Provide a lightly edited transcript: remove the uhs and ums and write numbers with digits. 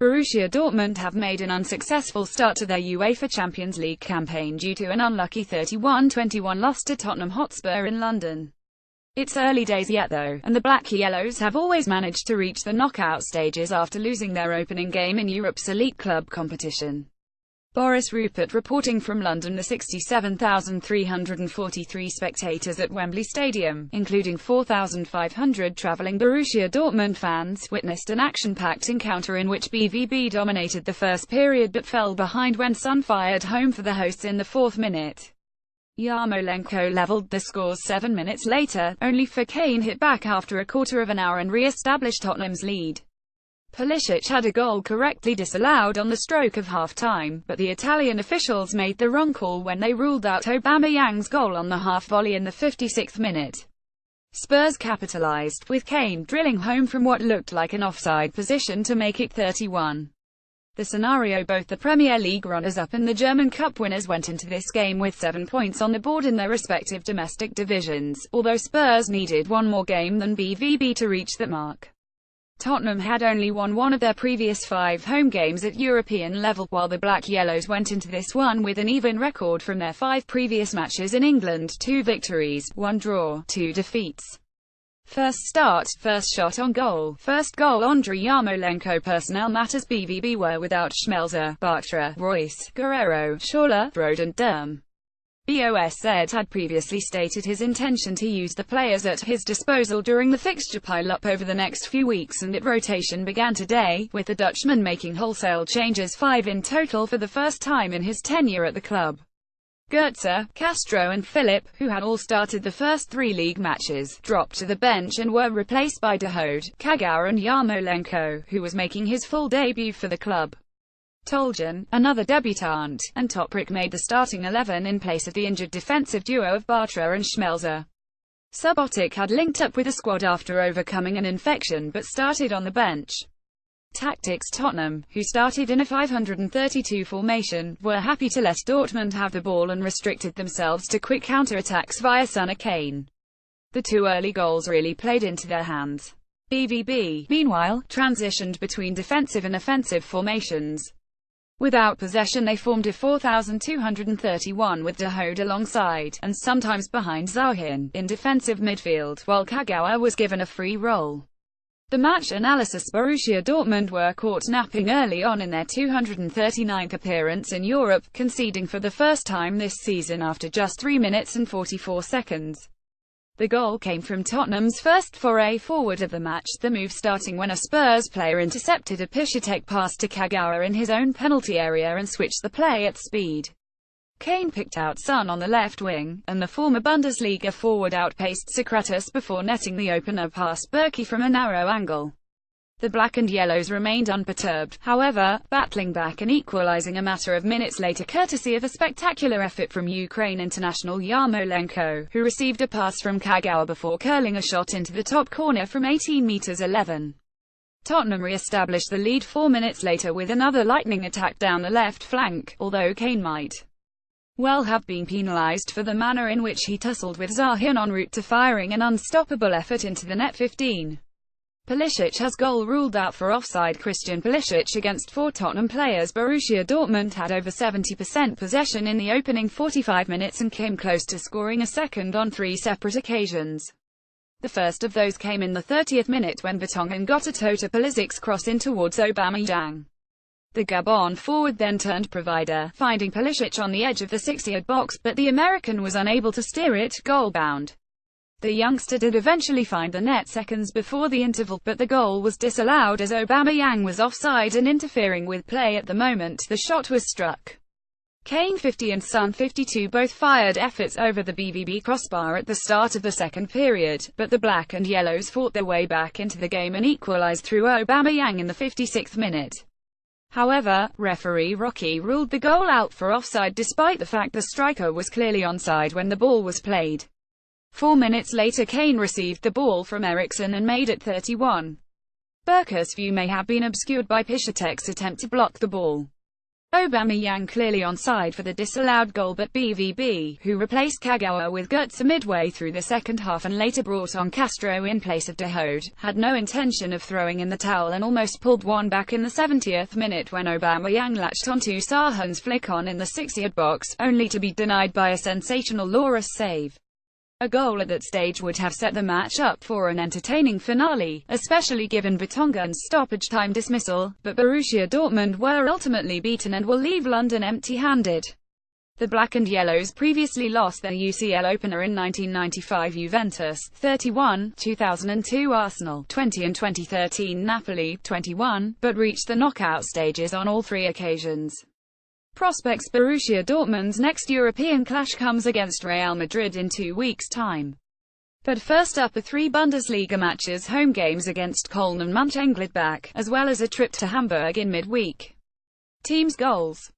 Borussia Dortmund have made an unsuccessful start to their UEFA Champions League campaign due to an unlucky 31-21 loss to Tottenham Hotspur in London. It's early days yet though, and the Black Yellows have always managed to reach the knockout stages after losing their opening game in Europe's elite club competition. Boris Rupert reporting from London. The 67,343 spectators at Wembley Stadium, including 4,500 travelling Borussia Dortmund fans, witnessed an action-packed encounter in which BVB dominated the first period but fell behind when Sun fired home for the hosts in the fourth minute. Yarmolenko levelled the scores 7 minutes later, only for Kane hit back after a quarter of an hour and re-established Tottenham's lead. Pulisic had a goal correctly disallowed on the stroke of half-time, but the Italian officials made the wrong call when they ruled out Aubameyang's goal on the half-volley in the 56th minute. Spurs capitalised, with Kane drilling home from what looked like an offside position to make it 31. The scenario: both the Premier League runners-up and the German Cup winners went into this game with 7 points on the board in their respective domestic divisions, although Spurs needed one more game than BVB to reach that mark. Tottenham had only won one of their previous 5 home games at European level, while the Black Yellows went into this one with an even record from their 5 previous matches in England: 2 victories, 1 draw, 2 defeats. First start, first shot on goal, first goal. Andriy Yarmolenko. Personnel matters: BVB were without Schmelzer, Bartra, Royce, Guerrero, Schürrle, Broad and Durm. BOS had previously stated his intention to use the players at his disposal during the fixture pile-up over the next few weeks, and that rotation began today, with the Dutchman making wholesale changes, 5 in total for the first time in his tenure at the club. Goetze, Castro and Philip, who had all started the first 3 league matches, dropped to the bench and were replaced by Dahoud, Kagawa and Yarmolenko, who was making his full debut for the club. Toljan, another debutant, and Toprak made the starting 11 in place of the injured defensive duo of Bartra and Schmelzer. Subotic had linked up with the squad after overcoming an infection but started on the bench. Tactics: Tottenham, who started in a 532 formation, were happy to let Dortmund have the ball and restricted themselves to quick counter-attacks via Son or Kane. The 2 early goals really played into their hands. BVB, meanwhile, transitioned between defensive and offensive formations. Without possession they formed a 4,231 with Dahoud alongside, and sometimes behind Zahin, in defensive midfield, while Kagawa was given a free role. The match analysis: Borussia Dortmund were caught napping early on in their 239th appearance in Europe, conceding for the first time this season after just 3 minutes and 44 seconds. The goal came from Tottenham's first foray forward of the match, the move starting when a Spurs player intercepted a Piszczek pass to Kagawa in his own penalty area and switched the play at speed. Kane picked out Son on the left wing, and the former Bundesliga forward outpaced Socrates before netting the opener past Berkey from a narrow angle. The Black and Yellows remained unperturbed, however, battling back and equalizing a matter of minutes later courtesy of a spectacular effort from Ukraine international Yarmolenko, who received a pass from Kagawa before curling a shot into the top corner from 18 meters 11. Tottenham re-established the lead 4 minutes later with another lightning attack down the left flank, although Kane might well have been penalized for the manner in which he tussled with Zahin en route to firing an unstoppable effort into the net. 15. Pulisic has goal ruled out for offside. Christian Pulisic against 4 Tottenham players. Borussia Dortmund had over 70% possession in the opening 45 minutes and came close to scoring a second on 3 separate occasions. The first of those came in the 30th minute when Vertonghen got a toe to Pulisic's cross in towards Aubameyang. The Gabon forward then turned provider, finding Pulisic on the edge of the 6-yard box, but the American was unable to steer it goal-bound. The youngster did eventually find the net seconds before the interval, but the goal was disallowed as Aubameyang was offside and interfering with play at the moment the shot was struck. Kane 50 and Son 52 both fired efforts over the BVB crossbar at the start of the second period, but the Black and Yellows fought their way back into the game and equalized through Aubameyang in the 56th minute. However, referee Rocky ruled the goal out for offside despite the fact the striker was clearly onside when the ball was played. 4 minutes later Kane received the ball from Eriksen and made it 31. Berger's view may have been obscured by Piszczek's attempt to block the ball. Aubameyang clearly onside for the disallowed goal, but BVB, who replaced Kagawa with Götze midway through the second half and later brought on Castro in place of Dahoud, had no intention of throwing in the towel and almost pulled one back in the 70th minute when Aubameyang latched onto Sahan's flick-on in the 6-yard box, only to be denied by a sensational Lloris save. A goal at that stage would have set the match up for an entertaining finale, especially given Vertonghen's stoppage-time dismissal, but Borussia Dortmund were ultimately beaten and will leave London empty-handed. The Black and Yellows previously lost their UCL opener in 1995 Juventus, 31, 2002 Arsenal, 20 and 2013 Napoli, 21, but reached the knockout stages on all three occasions. Prospects Borussia Dortmund's next European clash comes against Real Madrid in 2 weeks' time. But first up are 3 Bundesliga matches, home games against Köln and Mönchengladbach, as well as a trip to Hamburg in mid-week. Teams' goals.